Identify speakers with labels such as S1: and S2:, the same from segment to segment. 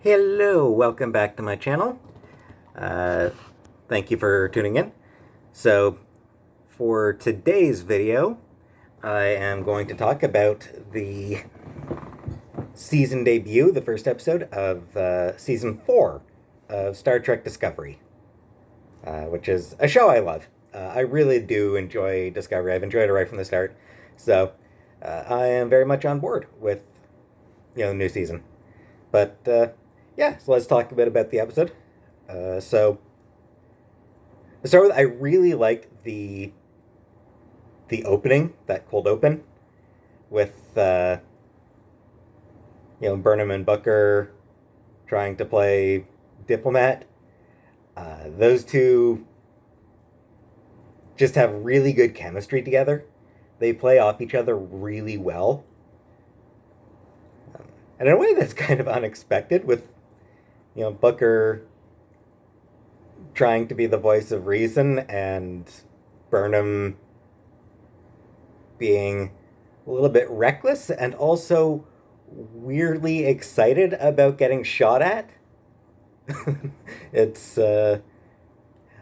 S1: Hello, welcome back to my channel. Uh, Thank you for tuning in. So, for today's video, I am going to talk about the season debut, the first episode of season 4 of Star Trek Discovery, which is a show I love. I really do enjoy Discovery. I've enjoyed it right from the start. So, I am very much on board with, the new season. But, yeah, so let's talk a bit about the episode. So, to start with, I really liked the opening, that cold open, with Burnham and Booker trying to play diplomat. Those two just have really good chemistry together. They play off each other really well. And in a way that's kind of unexpected, with Booker trying to be the voice of reason and Burnham being a little bit reckless and also weirdly excited about getting shot at. It's I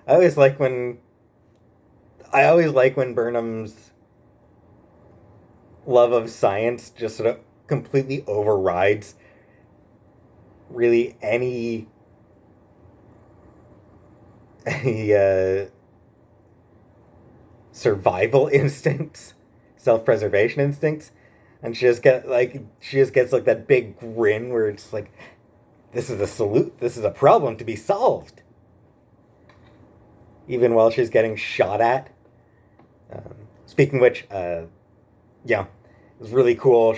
S1: always like when Burnham's love of science just sort of completely overrides really any survival instincts, self-preservation instincts, and she just gets like that big grin where it's like, this is a problem to be solved, even while she's getting shot at. Speaking of which, it was really cool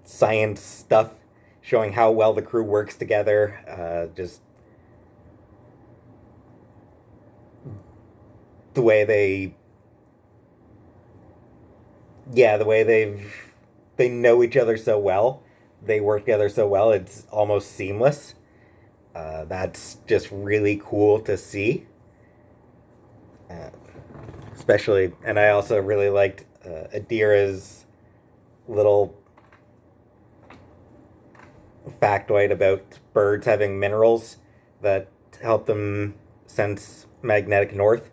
S1: science stuff showing how well the crew works together. Just the way they know each other so well, they work together so well, it's almost seamless. That's just really cool to see. Especially, and I also really liked Adira's little factoid about birds having minerals that help them sense magnetic north,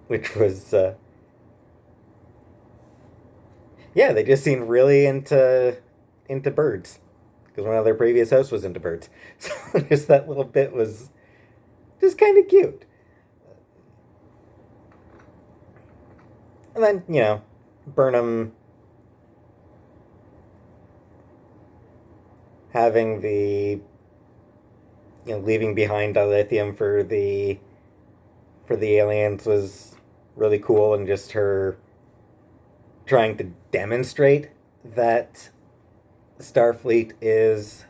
S1: which was they just seemed really into birds, because one of their previous hosts was into birds. So just that little bit was just kind of cute. And then, Burnham having the, leaving behind dilithium for the aliens was really cool, and just her trying to demonstrate that Starfleet is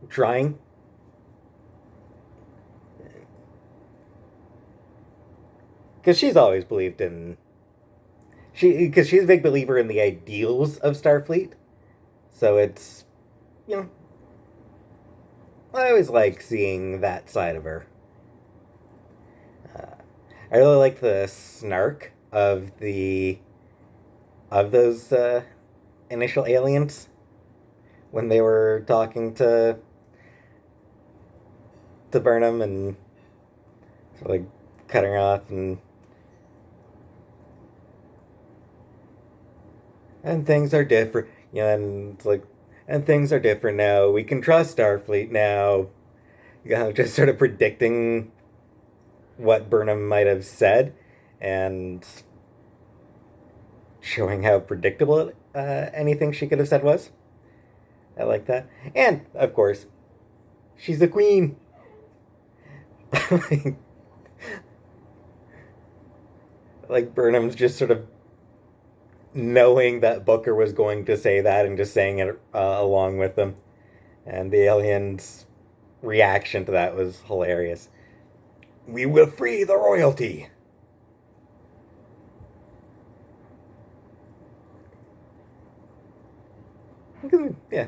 S1: trying. Because she's always believed in... Because she's a big believer in the ideals of Starfleet. So it's, I always like seeing that side of her. I really like the snark of those initial aliens when they were talking to Burnham and like cutting her off and things are different, and it's like, and things are different now. We can trust Starfleet now. Just sort of predicting what Burnham might have said, and showing how predictable anything she could have said was. I like that. And, of course, she's a queen. Like, Burnham's just sort of knowing that Booker was going to say that and just saying it along with them. And the aliens' reaction to that was hilarious. We will free the royalty. Yeah.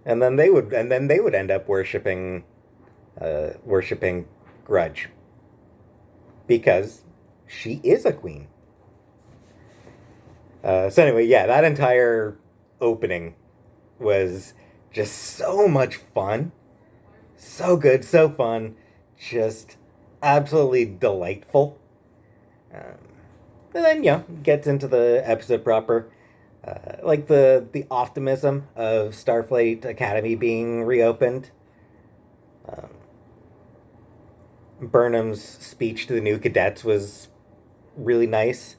S1: And then they would end up worshiping Grudge, because she is a queen. So anyway, that entire opening was Just so much fun. So good, so fun. Just absolutely delightful. Um, and then, gets into the episode proper. Like the optimism of Starfleet Academy being reopened. Um, Burnham's speech to the new cadets was really nice.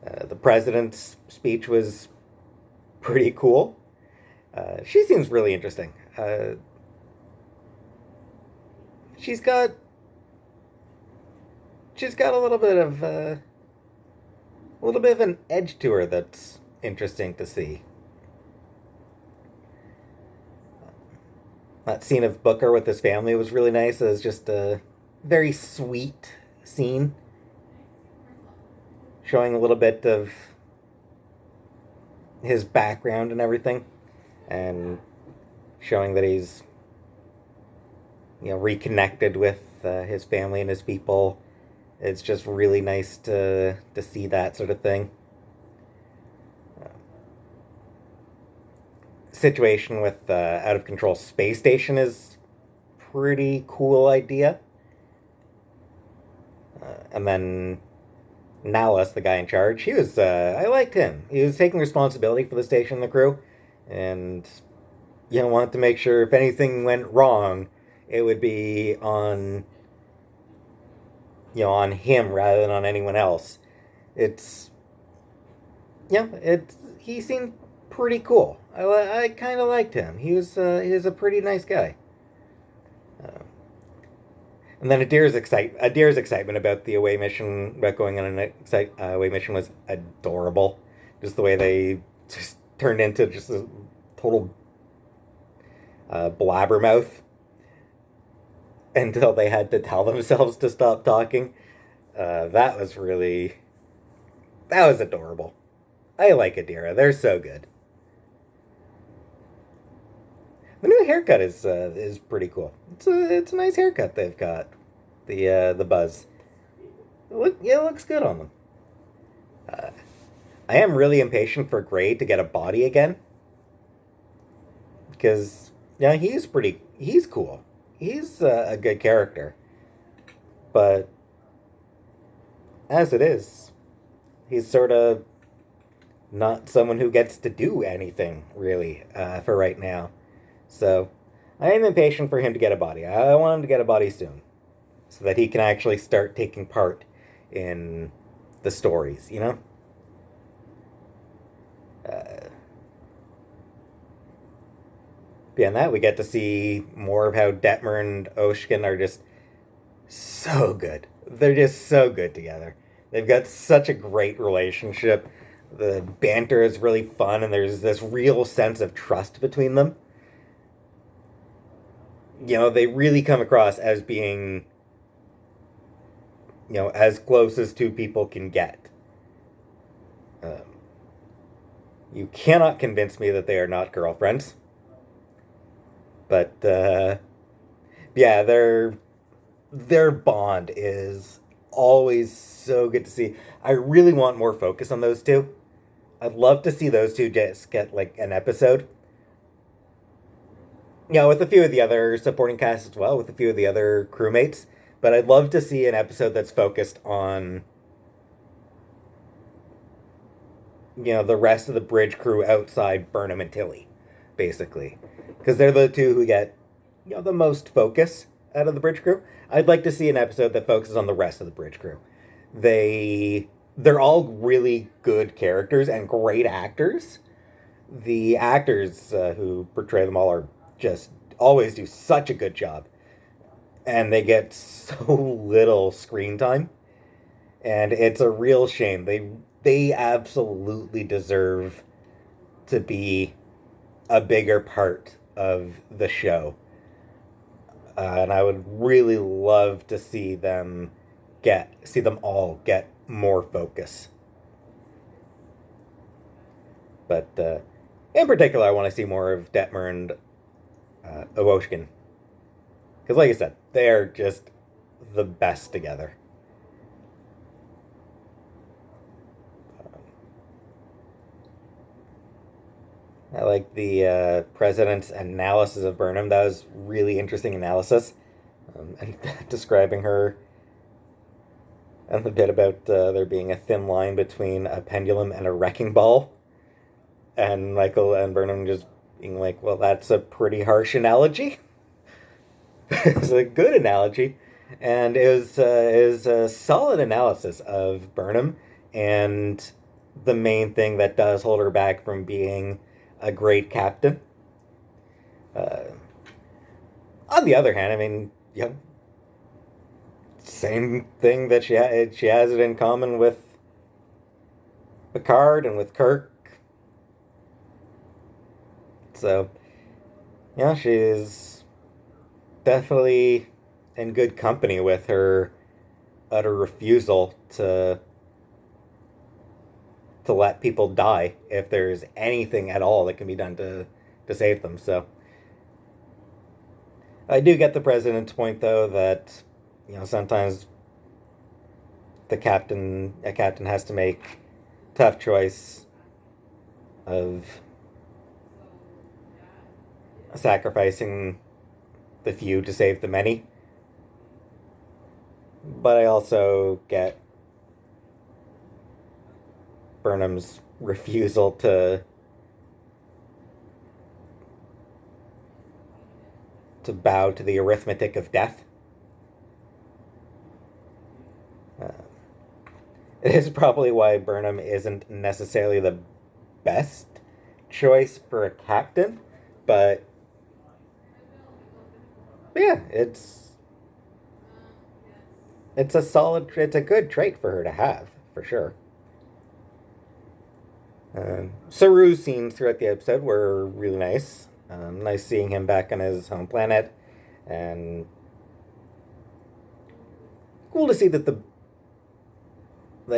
S1: The president's speech was pretty cool. She seems really interesting. She's got a little bit of an edge to her that's interesting to see. That scene of Booker with his family was really nice. It was just a very sweet scene, showing a little bit of his background and everything, and showing that he's reconnected with his family and his people. It's just really nice to see that sort of thing. Situation with out of control space station is pretty cool idea. And then Nallus, the guy in charge, he was I liked him. He was taking responsibility for the station and the crew, and wanted to make sure if anything went wrong, it would be on on him rather than on anyone else. It's he seemed pretty cool. I kind of liked him. He was a pretty nice guy. And then Adira's excitement about the away mission, about going on an away mission, was adorable. Just the way they just turned into just a total blabbermouth until they had to tell themselves to stop talking. That was adorable. I like Adira. They're so good. The new haircut is pretty cool. It's a nice haircut they've got. The Buzz. It looks good on them. I am really impatient for Gray to get a body again, because he's cool. He's a good character, but as it is, he's sort of not someone who gets to do anything really for right now. So I am impatient for him to get a body. I want him to get a body soon, so that he can actually start taking part in the stories, Beyond that, we get to see more of how Detmer and Oshkin are just so good. They're just so good together. They've got such a great relationship. The banter is really fun, and there's this real sense of trust between them. They really come across as being, as close as two people can get. You cannot convince me that they are not girlfriends. But, yeah, their bond is always so good to see. I really want more focus on those two. I'd love to see those two just get, like, an episode. With a few of the other supporting cast as well, with a few of the other crewmates. But I'd love to see an episode that's focused on, the rest of the bridge crew outside Burnham and Tilly, basically. Because they're the two who get, the most focus out of the bridge crew. I'd like to see an episode that focuses on the rest of the bridge crew. They're all really good characters and great actors. The actors who portray them all are just always do such a good job. And they get so little screen time. And it's a real shame. They absolutely deserve to be a bigger part of the show. And I would really love to see them all get more focus. But in particular, I want to see more of Detmer and Oshkin. Because like I said, they're just the best together. I like the president's analysis of Burnham. That was really interesting analysis, and describing her, and the bit about there being a thin line between a pendulum and a wrecking ball, and Michael and Burnham just being like, "Well, that's a pretty harsh analogy." It's a good analogy, and it was a solid analysis of Burnham, and the main thing that does hold her back from being a great captain. Uh, on the other hand, I mean, same thing that she has it in common with Picard and with Kirk. So, she's definitely in good company with her utter refusal to let people die if there's anything at all that can be done to save them. So I do get the president's point though that sometimes a captain has to make tough choice of sacrificing the few to save the many. But I also get Burnham's refusal to bow to the arithmetic of death. It is probably why Burnham isn't necessarily the best choice for a captain, but yeah, it's it's a good trait for her to have, for sure. Saru's scenes throughout the episode were really nice. Nice seeing him back on his home planet, and cool to see that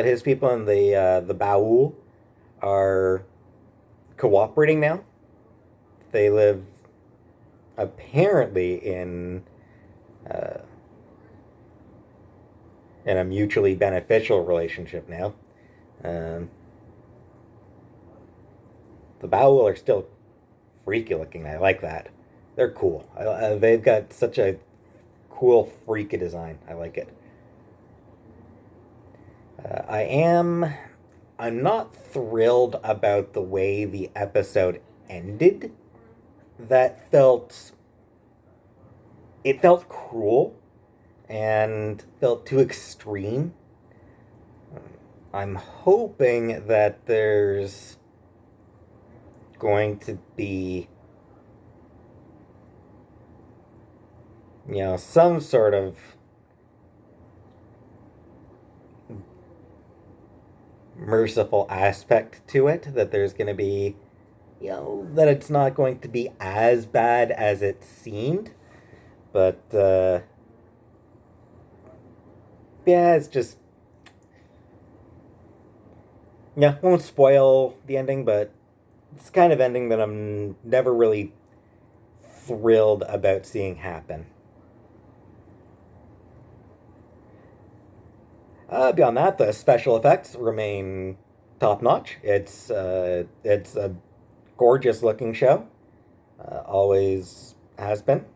S1: his people in the Baul are cooperating now. They live apparently uh, in a mutually beneficial relationship now. Um, the Baul are still freaky looking. I like that. They're cool. They've got such a cool freaky design. I like it. I'm not thrilled about the way the episode ended. It felt cruel and felt too extreme. I'm hoping that there's going to be, some sort of merciful aspect to it, that there's going to be, that it's not going to be as bad as it seemed. But, yeah, it's just, won't spoil the ending, but it's kind of ending that I'm never really thrilled about seeing happen. Beyond that, the special effects remain top notch. It's a gorgeous looking show. Always has been.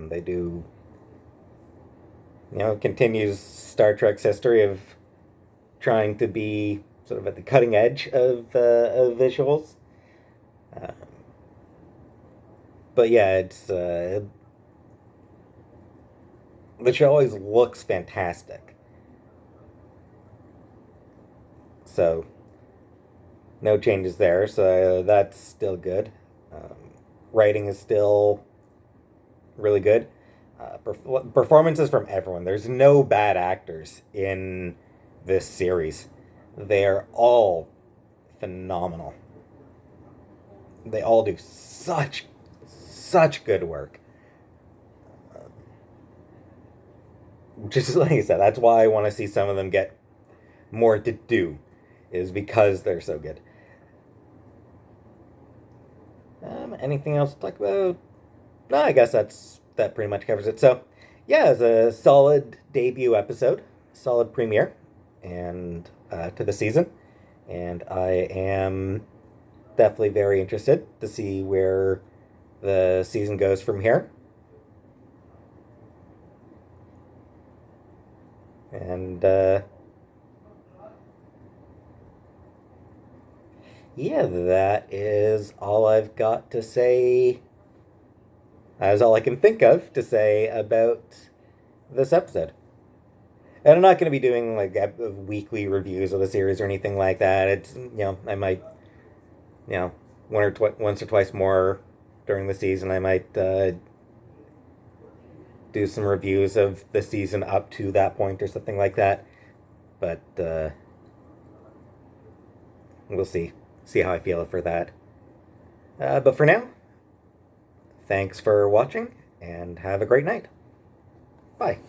S1: They do, continues Star Trek's history of trying to be sort of at the cutting edge of visuals. Uh, but yeah, it's the show always looks fantastic. So no changes there. So that's still good. Writing is still really good. Performances from everyone. There's no bad actors in this series. They're all phenomenal. They all do such good work. Just like I said, that's why I want to see some of them get more to do, is because they're so good. Anything else to talk about? No, I guess that pretty much covers it. So, yeah, it's a solid debut episode, solid premiere, and to the season, and I am definitely very interested to see where the season goes from here. And yeah, that is all I've got to say. That is all I can think of to say about this episode. And I'm not going to be doing like weekly reviews of the series or anything like that. It's, I might, you know, once or twice more during the season, I might do some reviews of the season up to that point or something like that. But we'll see how I feel for that. But for now, thanks for watching and have a great night. Bye.